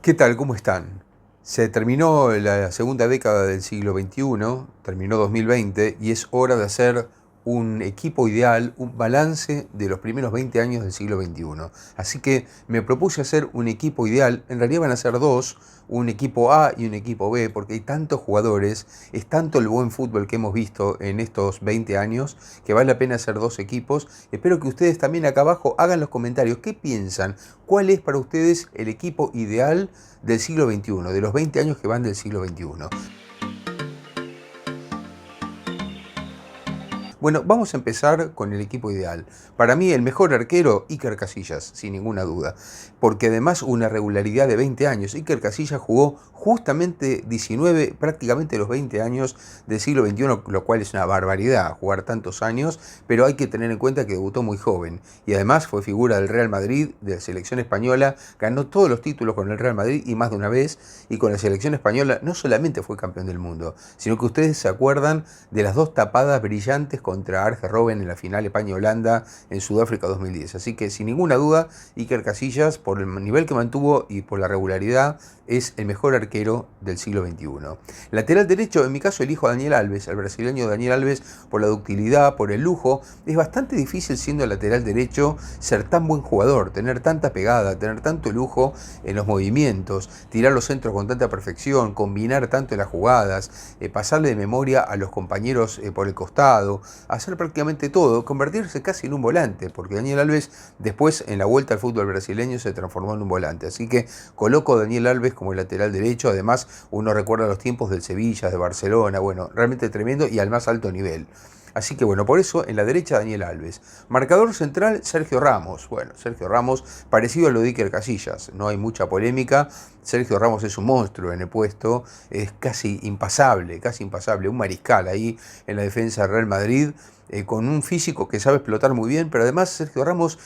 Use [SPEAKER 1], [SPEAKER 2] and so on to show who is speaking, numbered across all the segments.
[SPEAKER 1] ¿Qué tal? ¿Cómo están? Se terminó la segunda década del siglo XXI, terminó 2020 y es hora de hacer un equipo ideal, un balance de los primeros 20 años del siglo XXI. Así que me propuse hacer un equipo ideal, en realidad van a ser dos, un equipo A y un equipo B, porque hay tantos jugadores, es tanto el buen fútbol que hemos visto en estos 20 años, que vale la pena hacer dos equipos. Espero que ustedes también acá abajo hagan los comentarios, ¿qué piensan? ¿Cuál es para ustedes el equipo ideal del siglo XXI, de los 20 años que van del siglo XXI? Bueno, vamos a empezar con el equipo ideal. Para mí el mejor arquero, Iker Casillas, sin ninguna duda, porque además una regularidad de 20 años. Iker Casillas jugó justamente 19, prácticamente los 20 años del siglo XXI, lo cual es una barbaridad jugar tantos años, pero hay que tener en cuenta que debutó muy joven y además fue figura del Real Madrid, de la selección española, ganó todos los títulos con el Real Madrid y más de una vez, y con la selección española no solamente fue campeón del mundo, sino que ustedes se acuerdan de las dos tapadas brillantes contra Arjen Robben en la final España-Holanda en Sudáfrica 2010. Así que sin ninguna duda, Iker Casillas, por el nivel que mantuvo y por la regularidad, es el mejor arquero del siglo XXI. Lateral derecho, en mi caso elijo a Daniel Alves, el brasileño Daniel Alves, por la ductilidad, por el lujo. Es bastante difícil siendo lateral derecho ser tan buen jugador, tener tanta pegada, tener tanto lujo en los movimientos, tirar los centros con tanta perfección, combinar tanto las jugadas, pasarle de memoria a los compañeros por el costado, hacer prácticamente todo, convertirse casi en un volante, porque Daniel Alves después en la vuelta al fútbol brasileño se transformó en un volante. Así que coloco a Daniel Alves como el lateral derecho. Además, uno recuerda los tiempos del Sevilla, de Barcelona, bueno, realmente tremendo y al más alto nivel. Así que bueno, por eso en la derecha Daniel Alves. Marcador central Sergio Ramos. Bueno, Sergio Ramos parecido a lo de Iker Casillas, no hay mucha polémica. Sergio Ramos es un monstruo en el puesto, es casi impasable, un mariscal ahí en la defensa del Real Madrid. Con un físico que sabe explotar muy bien, pero además Sergio Ramos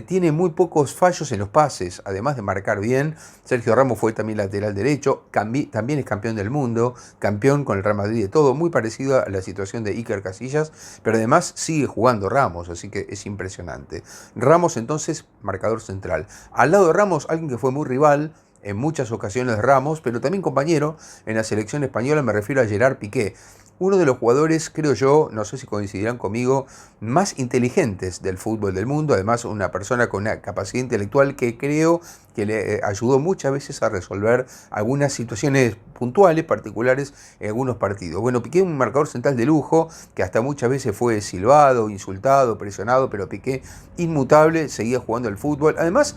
[SPEAKER 1] tiene muy pocos fallos en los pases, además de marcar bien. Sergio Ramos fue también lateral derecho, también es campeón del mundo, campeón con el Real Madrid de todo, muy parecido a la situación de Iker Casillas, pero además sigue jugando Ramos, así que es impresionante. Ramos entonces, marcador central. Al lado de Ramos, alguien que fue muy rival, en muchas ocasiones Ramos, pero también compañero en la selección española, me refiero a Gerard Piqué. Uno de los jugadores, creo yo, no sé si coincidirán conmigo, más inteligentes del fútbol del mundo, además una persona con una capacidad intelectual que creo que le ayudó muchas veces a resolver algunas situaciones puntuales, particulares en algunos partidos. Bueno, Piqué un marcador central de lujo, que hasta muchas veces fue silbado, insultado, presionado, pero Piqué inmutable, seguía jugando al fútbol. Además,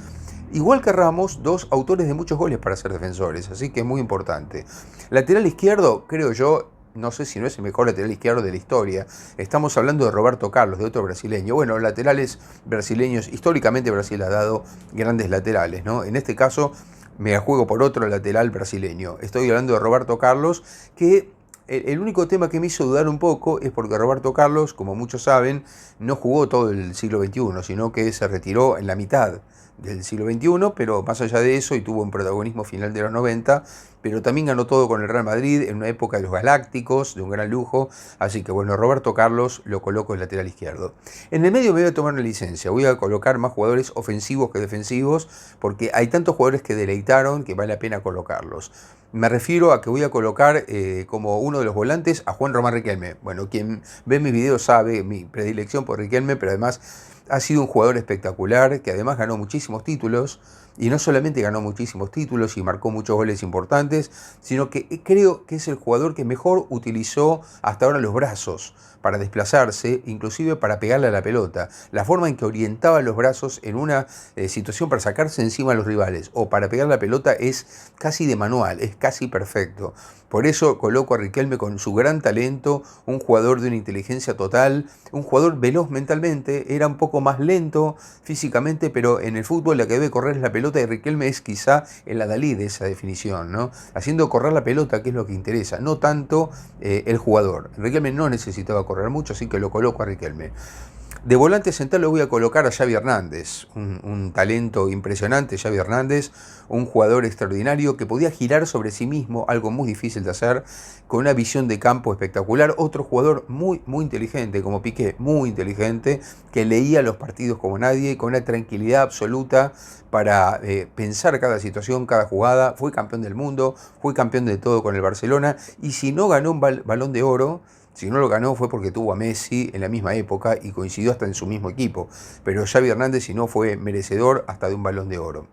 [SPEAKER 1] igual que Ramos, dos autores de muchos goles para ser defensores, así que es muy importante. Lateral izquierdo, creo yo, no sé si no es el mejor lateral izquierdo de la historia. Estamos hablando de Roberto Carlos, de otro brasileño. Bueno, laterales brasileños, históricamente Brasil ha dado grandes laterales, ¿no? En este caso me la juego por otro lateral brasileño. Estoy hablando de Roberto Carlos, que el único tema que me hizo dudar un poco es porque Roberto Carlos, como muchos saben, no jugó todo el siglo XXI, sino que se retiró en la mitad del siglo XXI, pero más allá de eso, y tuvo un protagonismo final de los 90, pero también ganó todo con el Real Madrid en una época de los Galácticos, de un gran lujo. Así que bueno, Roberto Carlos lo coloco en lateral izquierdo. En el medio me voy a tomar una licencia, voy a colocar más jugadores ofensivos que defensivos, porque hay tantos jugadores que deleitaron que vale la pena colocarlos. Me refiero a que voy a colocar como uno de los volantes a Juan Román Riquelme. Bueno, quien ve mis videos sabe mi predilección por Riquelme, pero además ha sido un jugador espectacular, que además ganó muchísimos títulos, y no solamente ganó muchísimos títulos y marcó muchos goles importantes, sino que creo que es el jugador que mejor utilizó hasta ahora los brazos para desplazarse, inclusive para pegarle a la pelota. La forma en que orientaba los brazos en una situación para sacarse encima a los rivales o para pegar la pelota es casi de manual, es casi perfecto. Por eso coloco a Riquelme con su gran talento, un jugador de una inteligencia total, un jugador veloz mentalmente, era un poco más lento físicamente, pero en el fútbol la que debe correr es la pelota, y Riquelme es quizá el adalid de esa definición, ¿no? Haciendo correr la pelota, que es lo que interesa, no tanto el jugador. Riquelme no necesitaba correr mucho, así que lo coloco a Riquelme. De volante central lo voy a colocar a Xavi Hernández, un talento impresionante, Xavi Hernández, un jugador extraordinario que podía girar sobre sí mismo, algo muy difícil de hacer, con una visión de campo espectacular. Otro jugador muy, muy inteligente, como Piqué, muy inteligente, que leía los partidos como nadie, con una tranquilidad absoluta para pensar cada situación, cada jugada. Fue campeón del mundo, fue campeón de todo con el Barcelona, y si no ganó un balón de oro, si no lo ganó fue porque tuvo a Messi en la misma época y coincidió hasta en su mismo equipo. Pero Xavi Hernández, si no, fue merecedor hasta de un balón de oro.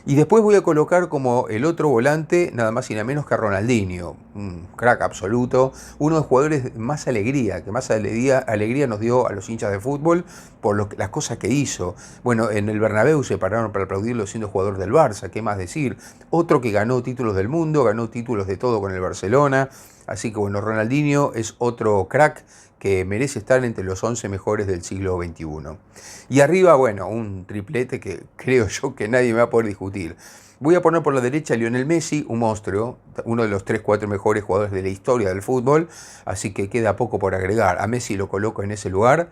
[SPEAKER 1] Y después voy a colocar como el otro volante, nada más y nada menos que a Ronaldinho, un crack absoluto, uno de los jugadores más alegría, que más alegría nos dio a los hinchas de fútbol por las cosas que hizo. Bueno, en el Bernabéu se pararon para aplaudirlo siendo jugador del Barça, ¿qué más decir? Otro que ganó títulos del mundo, ganó títulos de todo con el Barcelona, así que bueno, Ronaldinho es otro crack que merece estar entre los 11 mejores del siglo XXI. Y arriba, bueno, un triplete que creo yo que nadie me va a poder discutir. Voy a poner por la derecha a Lionel Messi, un monstruo, uno de los 3-4 mejores jugadores de la historia del fútbol, así que queda poco por agregar. A Messi lo coloco en ese lugar.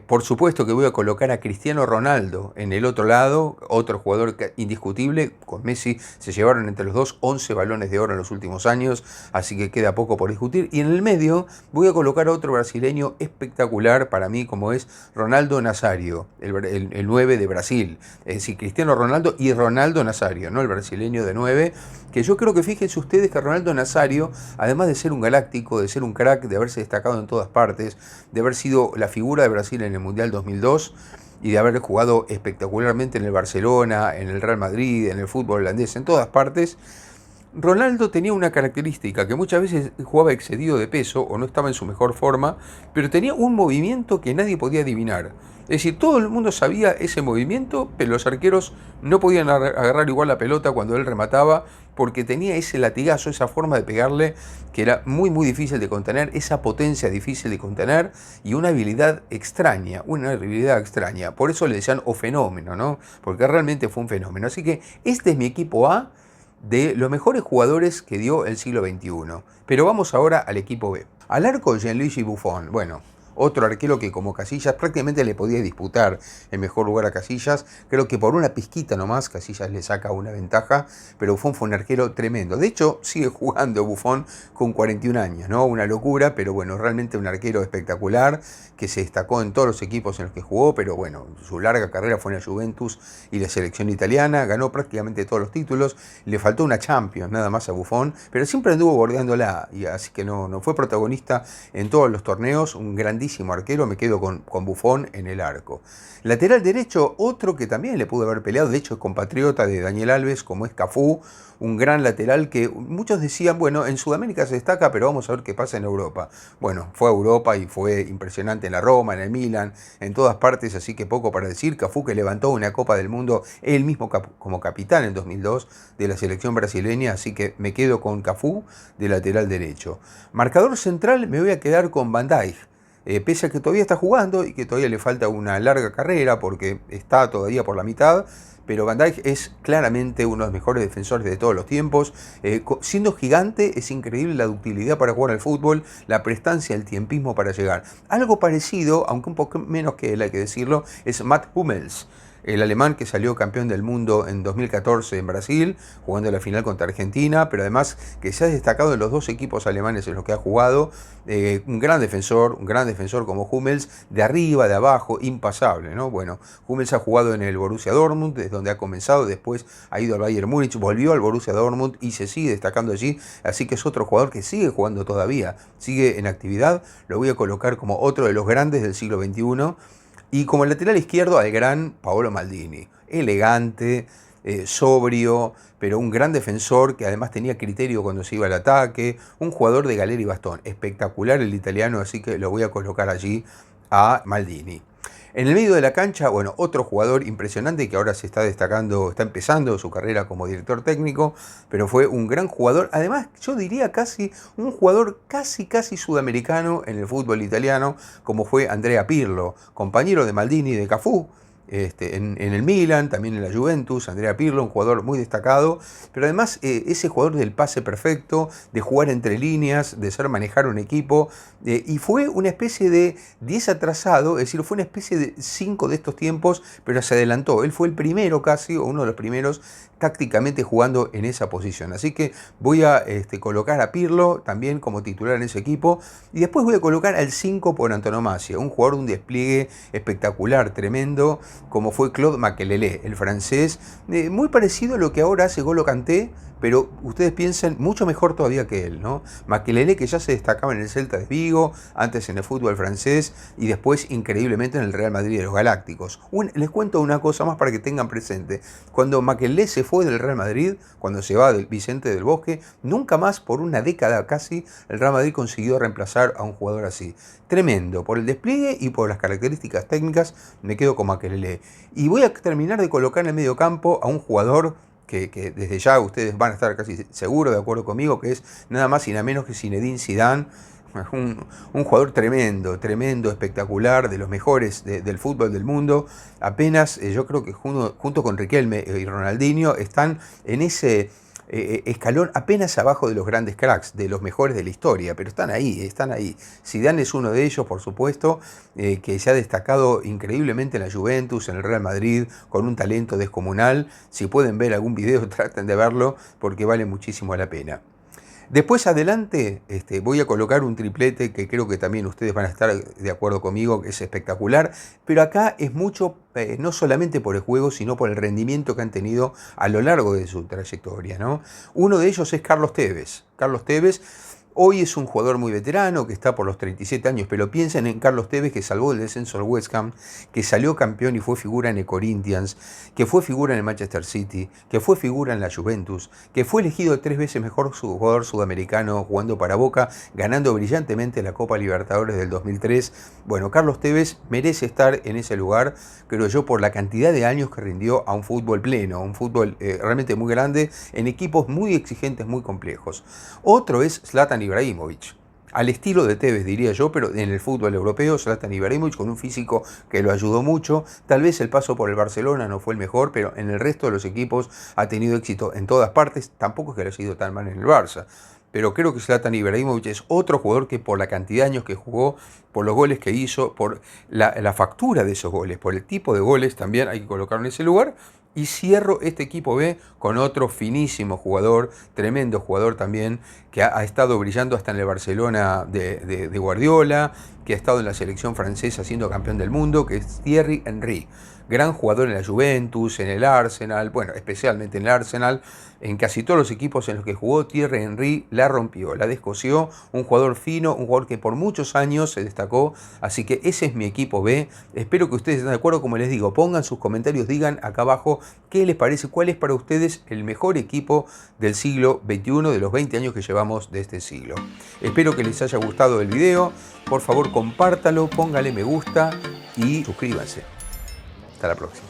[SPEAKER 1] Por supuesto que voy a colocar a Cristiano Ronaldo en el otro lado, otro jugador indiscutible. Con Messi se llevaron entre los dos 11 balones de oro en los últimos años, así que queda poco por discutir. Y en el medio voy a colocar a otro brasileño espectacular para mí, como es Ronaldo Nazario, el 9 de Brasil. Es decir, Cristiano Ronaldo y Ronaldo Nazario, ¿no? El brasileño de 9, que yo creo que fíjense ustedes que Ronaldo Nazario, además de ser un galáctico, de ser un crack, de haberse destacado en todas partes, de haber sido la figura de Brasil en el Mundial 2002 y de haber jugado espectacularmente en el Barcelona, en el Real Madrid, en el fútbol holandés, en todas partes, Ronaldo tenía una característica, que muchas veces jugaba excedido de peso o no estaba en su mejor forma, pero tenía un movimiento que nadie podía adivinar. Es decir, todo el mundo sabía ese movimiento, pero los arqueros no podían agarrar igual la pelota cuando él remataba, porque tenía ese latigazo, esa forma de pegarle que era muy muy difícil de contener, esa potencia difícil de contener y una habilidad extraña, Por eso le decían o fenómeno, ¿no? Porque realmente fue un fenómeno. Así que este es mi equipo A de los mejores jugadores que dio el siglo XXI. Pero vamos ahora al equipo B. Al arco, Gianluigi Buffon. Bueno, otro arquero que como Casillas prácticamente le podía disputar el mejor lugar a Casillas. Creo que por una pizquita nomás Casillas le saca una ventaja, pero Buffon fue un arquero tremendo. De hecho, sigue jugando Buffon con 41 años, ¿no? Una locura, pero bueno, realmente un arquero espectacular que se destacó en todos los equipos en los que jugó, pero bueno, su larga carrera fue en la Juventus y la selección italiana, ganó prácticamente todos los títulos, le faltó una Champions nada más a Buffon, pero siempre anduvo bordeándola, y así que no fue protagonista en todos los torneos, un grandísimo arquero. Me quedo con Buffon en el arco. Lateral derecho, otro que también le pudo haber peleado, de hecho es compatriota de Daniel Alves, como es Cafú, un gran lateral que muchos decían, bueno, en Sudamérica se destaca, pero vamos a ver qué pasa en Europa. Bueno, fue a Europa y fue impresionante en la Roma, en el Milan, en todas partes, así que poco para decir. Cafú, que levantó una Copa del Mundo él mismo como capitán en 2002 de la selección brasileña, así que me quedo con Cafú de lateral derecho. Marcador central, me voy a quedar con Van Dijk. Pese a que todavía está jugando y que todavía le falta una larga carrera porque está todavía por la mitad, pero Van Dijk es claramente uno de los mejores defensores de todos los tiempos. Siendo gigante, es increíble la ductilidad para jugar al fútbol, la prestancia, el tiempismo para llegar. Algo parecido, aunque un poco menos que él, hay que decirlo, es Mats Hummels, el alemán que salió campeón del mundo en 2014 en Brasil, jugando la final contra Argentina, pero además que se ha destacado en los dos equipos alemanes en los que ha jugado. Un gran defensor como Hummels, de arriba, de abajo, impasable, ¿no? Bueno, Hummels ha jugado en el Borussia Dortmund, desde donde ha comenzado, después ha ido al Bayern Múnich, volvió al Borussia Dortmund y se sigue destacando allí, así que es otro jugador que sigue jugando todavía, sigue en actividad. Lo voy a colocar como otro de los grandes del siglo XXI. Y como lateral izquierdo al gran Paolo Maldini, elegante, sobrio, pero un gran defensor que además tenía criterio cuando se iba al ataque, un jugador de galera y bastón, espectacular el italiano, así que lo voy a colocar allí a Maldini. En el medio de la cancha, bueno, otro jugador impresionante que ahora se está destacando, está empezando su carrera como director técnico, pero fue un gran jugador, además yo diría casi un jugador casi sudamericano en el fútbol italiano, como fue Andrea Pirlo, compañero de Maldini y de Cafú. en el Milan, también en la Juventus, Andrea Pirlo, un jugador muy destacado, pero además ese jugador del pase perfecto, de jugar entre líneas, de saber manejar un equipo, y fue una especie de 10 atrasado, es decir, fue una especie de 5 de estos tiempos, pero se adelantó. Él fue el primero casi, o uno de los primeros, tácticamente jugando en esa posición. Así que voy a colocar a Pirlo también como titular en ese equipo, y después voy a colocar al 5 por antonomasia, un jugador de un despliegue espectacular, tremendo, como fue Claude Makelele, el francés, muy parecido a lo que ahora hace Golo Kanté, pero ustedes piensen, mucho mejor todavía que él, ¿no? Makelele, que ya se destacaba en el Celta de Vigo, antes en el fútbol francés y después increíblemente en el Real Madrid de los Galácticos. Les cuento una cosa más para que tengan presente. Cuando Makelele se fue del Real Madrid, cuando se va del Vicente del Bosque, nunca más por una década casi el Real Madrid consiguió reemplazar a un jugador así. Tremendo, por el despliegue y por las características técnicas me quedo con Makelele. Y voy a terminar de colocar en el medio campo a un jugador que desde ya ustedes van a estar casi seguros de acuerdo conmigo, que es nada más y nada menos que Zinedine Zidane, un jugador tremendo, tremendo, espectacular, de los mejores del fútbol del mundo. Apenas, yo creo que junto con Riquelme y Ronaldinho están en ese escalón apenas abajo de los grandes cracks, de los mejores de la historia, pero están ahí, están ahí. Zidane es uno de ellos, por supuesto, que se ha destacado increíblemente en la Juventus, en el Real Madrid, con un talento descomunal. Si pueden ver algún video, traten de verlo, porque vale muchísimo la pena. Después adelante voy a colocar un triplete que creo que también ustedes van a estar de acuerdo conmigo, que es espectacular, pero acá es mucho, no solamente por el juego, sino por el rendimiento que han tenido a lo largo de su trayectoria, ¿no? Uno de ellos es Carlos Tevez. Carlos Tevez hoy es un jugador muy veterano, que está por los 37 años, pero piensen en Carlos Tevez, que salvó el descenso al West Ham, que salió campeón y fue figura en el Corinthians, que fue figura en el Manchester City, que fue figura en la Juventus, que fue elegido 3 veces mejor jugador sudamericano jugando para Boca, ganando brillantemente la Copa Libertadores del 2003. Bueno, Carlos Tevez merece estar en ese lugar, creo yo, por la cantidad de años que rindió a un fútbol pleno, un fútbol realmente muy grande, en equipos muy exigentes, muy complejos. Otro es Zlatan Ibrahimovic, al estilo de Tevez diría yo, pero en el fútbol europeo, Zlatan Ibrahimovic con un físico que lo ayudó mucho. Tal vez el paso por el Barcelona no fue el mejor, pero en el resto de los equipos ha tenido éxito en todas partes. Tampoco es que haya sido tan mal en el Barça, pero creo que Zlatan Ibrahimovic es otro jugador que por la cantidad de años que jugó, por los goles que hizo, por la factura de esos goles, por el tipo de goles, también hay que colocarlo en ese lugar. Y cierro este equipo B con otro finísimo jugador, tremendo jugador también, que ha estado brillando hasta en el Barcelona de Guardiola, que ha estado en la selección francesa siendo campeón del mundo, que es Thierry Henry. Gran jugador en la Juventus, en el Arsenal, bueno, especialmente en el Arsenal. En casi todos los equipos en los que jugó, Thierry Henry la rompió, la descosió. Un jugador fino, un jugador que por muchos años se destacó. Así que ese es mi equipo B. Espero que ustedes estén de acuerdo. Como les digo, pongan sus comentarios, digan acá abajo qué les parece, cuál es para ustedes el mejor equipo del siglo XXI, de los 20 años que llevamos de este siglo. Espero que les haya gustado el video. Por favor, compártalo, póngale me gusta y suscríbanse. Hasta la próxima.